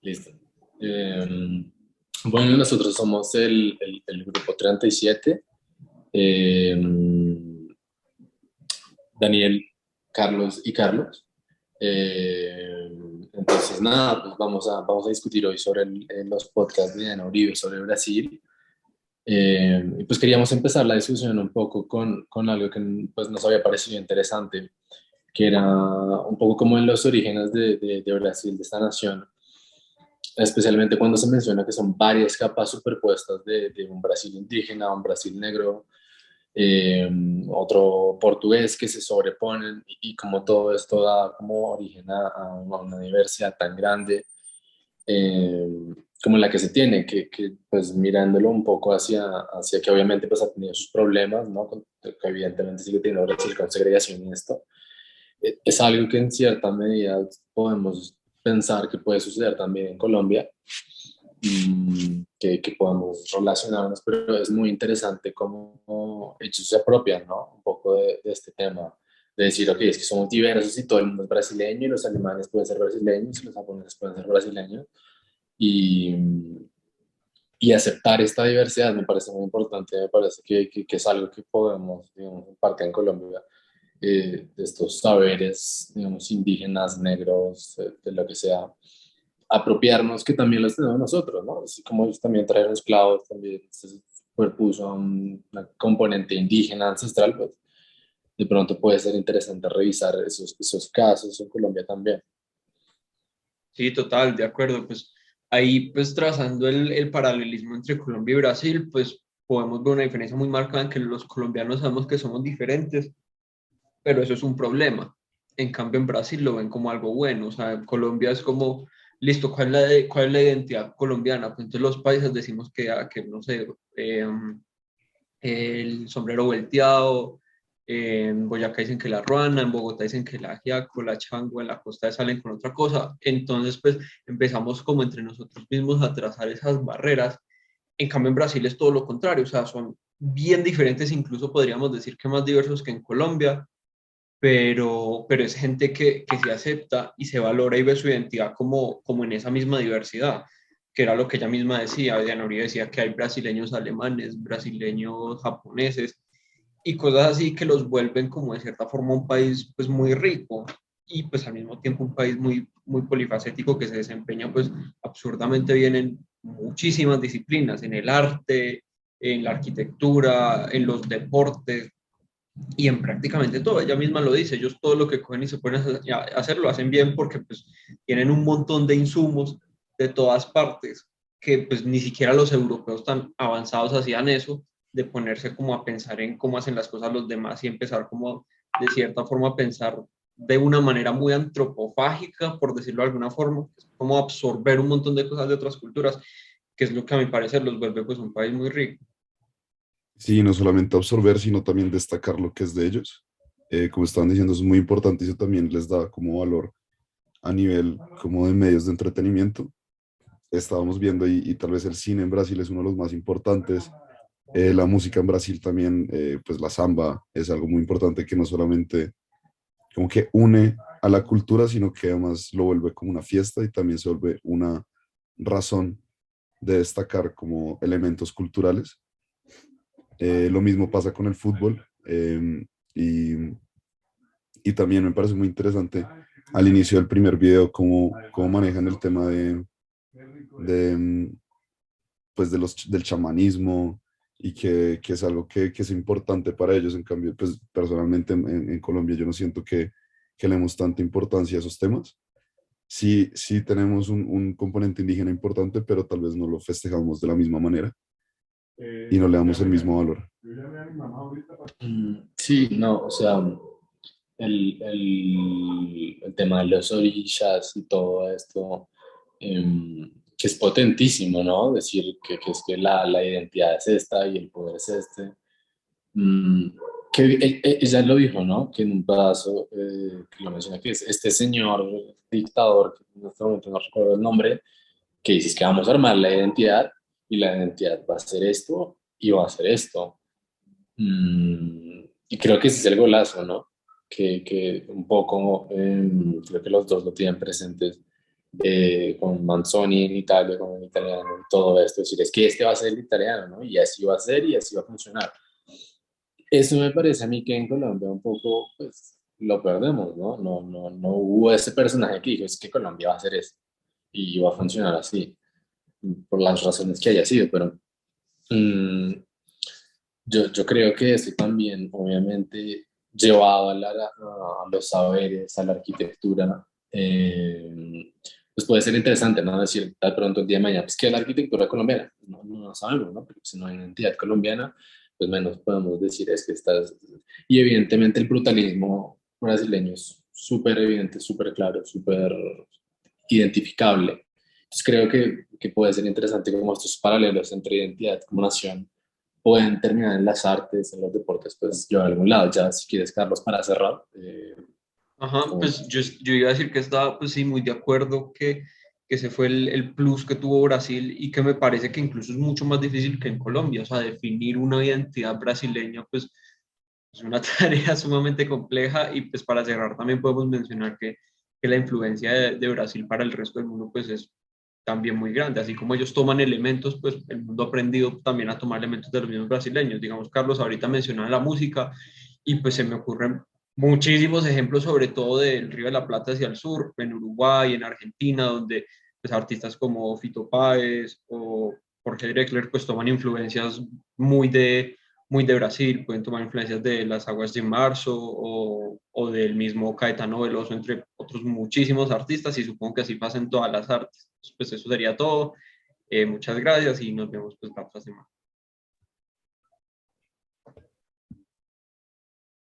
Listo. Eh, bueno, nosotros somos el grupo 37. eh, Daniel, Carlos y Carlos. Eh, entonces, nada, pues vamos a discutir hoy sobre los podcasts de Diana Uribe sobre Brasil. Y pues queríamos empezar la discusión un poco con algo que pues, nos había parecido interesante, que era un poco como en los orígenes de Brasil, de esta nación, especialmente cuando se menciona que son varias capas superpuestas de un Brasil indígena, un Brasil negro, eh, otro portugués que se sobreponen y como todo esto da como origen a una diversidad tan grande eh, como la que se tiene, que, pues mirándolo un poco hacia que obviamente pues ha tenido sus problemas, ¿no? Que evidentemente sigue teniendo Brasil con segregación y esto, es algo que en cierta medida podemos pensar que puede suceder también en Colombia, que podamos relacionarnos, pero es muy interesante cómo ellos se apropian, ¿no? Un poco de este tema, de decir, ok, es que somos diversos y todo el mundo es brasileño y los alemanes pueden ser brasileños y los japoneses pueden ser brasileños y, y aceptar esta diversidad me parece muy importante, me parece que es algo que podemos, digamos, en parte en Colombia, de estos saberes, digamos, indígenas, negros, de lo que sea, apropiarnos que también los tenemos nosotros, ¿no? Así como ellos también trajeron esclavos, también se superpuso una componente indígena ancestral, pues de pronto puede ser interesante revisar esos casos en Colombia también. Sí, total, de acuerdo. Pues ahí, pues trazando el paralelismo entre Colombia y Brasil, pues podemos ver una diferencia muy marcada en que los colombianos sabemos que somos diferentes, pero eso es un problema. En cambio, en Brasil lo ven como algo bueno. O sea, en Colombia es como, listo, cuál es la identidad colombiana? Pues entonces los países decimos que no sé, el sombrero volteado, en Boyacá dicen que la ruana, en Bogotá dicen que la ajiaco, la changua, en la costa salen con otra cosa. Entonces, pues empezamos como entre nosotros mismos a trazar esas barreras. En cambio, en Brasil es todo lo contrario, o sea, son bien diferentes, incluso podríamos decir que más diversos que en Colombia, pero es gente que se acepta y se valora y ve su identidad como en esa misma diversidad, que era lo que ella misma decía. Diana Uribe decía que hay brasileños alemanes, brasileños japoneses y cosas así que los vuelven como de cierta forma un país pues muy rico y pues al mismo tiempo un país muy polifacético que se desempeña pues absurdamente bien en muchísimas disciplinas, en el arte, en la arquitectura, en los deportes y en prácticamente todo. Ella misma lo dice, ellos todo lo que cogen y se ponen a hacer lo hacen bien porque pues tienen un montón de insumos de todas partes que pues ni siquiera los europeos tan avanzados hacían eso, de ponerse como a pensar en cómo hacen las cosas los demás y empezar como de cierta forma a pensar de una manera muy antropofágica, por decirlo de alguna forma, como absorber un montón de cosas de otras culturas, que es lo que a mi parecer los vuelve pues un país muy rico. Sí, no solamente absorber, sino también destacar lo que es de ellos. Como estaban diciendo, es muy importante y eso también les da como valor a nivel como de medios de entretenimiento. Estábamos viendo y tal vez el cine en Brasil es uno de los más importantes. La música en Brasil también, pues la samba es algo muy importante que no solamente como que une a la cultura, sino que además lo vuelve como una fiesta y también se vuelve una razón de destacar como elementos culturales. Lo mismo pasa con el fútbol y, y también me parece muy interesante al inicio del primer video cómo manejan el tema de pues del chamanismo y que es algo que es importante para ellos. En cambio, pues personalmente en Colombia yo no siento que le demos tanta importancia a esos temas. Sí, sí tenemos un componente indígena importante, pero tal vez no lo festejamos de la misma manera y no le damos el mismo valor. Sí, no, o sea, el tema de las orillas y todo esto, que es potentísimo, ¿no? Decir que es que la identidad es esta y el poder es este. Mm, que ella lo dijo, ¿no? Que en un pedazo, que lo menciona, que es este señor dictador, que en este momento no recuerdo el nombre, que dices que vamos a armar la identidad y la identidad va a ser esto y va a ser esto. Y creo que ese es el golazo, ¿no? Que un poco, creo que los dos lo tienen presentes, con Manzoni en Italia, con el italiano y todo esto, decir, es que este va a ser el italiano, ¿no? Y así va a ser y así va a funcionar. Eso me parece a mí que en Colombia un poco, pues, lo perdemos, ¿no? No hubo ese personaje que dijo, es que Colombia va a hacer esto y va a funcionar así, por las razones que haya sido, pero mm, yo creo que eso también, obviamente, llevado a los saberes, a la arquitectura, pues puede ser interesante, ¿no? Decir, de pronto el día de mañana, pues, ¿qué es la arquitectura colombiana? No sabemos, ¿no? Porque si no hay identidad colombiana, pues menos podemos decir es que estás... Y evidentemente el brutalismo brasileño es súper evidente, súper claro, súper identificable. Entonces creo que puede ser interesante como estos paralelos entre identidad como nación pueden terminar en las artes, en los deportes, pues yo a algún lado. Ya si quieres, Carlos, para cerrar, Ajá, como, pues yo iba a decir que estaba, pues sí, muy de acuerdo que ese fue el plus que tuvo Brasil y que me parece que incluso es mucho más difícil que en Colombia, o sea, definir una identidad brasileña, pues es una tarea sumamente compleja y pues para cerrar también podemos mencionar que la influencia de Brasil para el resto del mundo pues es también muy grande, así como ellos toman elementos, pues el mundo ha aprendido también a tomar elementos de los mismos brasileños, digamos, Carlos ahorita mencionaba la música y pues se me ocurren muchísimos ejemplos, sobre todo del Río de la Plata hacia el sur, en Uruguay, en Argentina, donde pues artistas como Fito Páez o Jorge Drexler pues toman influencias muy de Brasil, pueden tomar influencias de las aguas de marzo o del mismo Caetano Veloso, entre otros muchísimos artistas, y supongo que así pasa en todas las artes. Pues eso sería todo. Muchas gracias y nos vemos pues la próxima semana.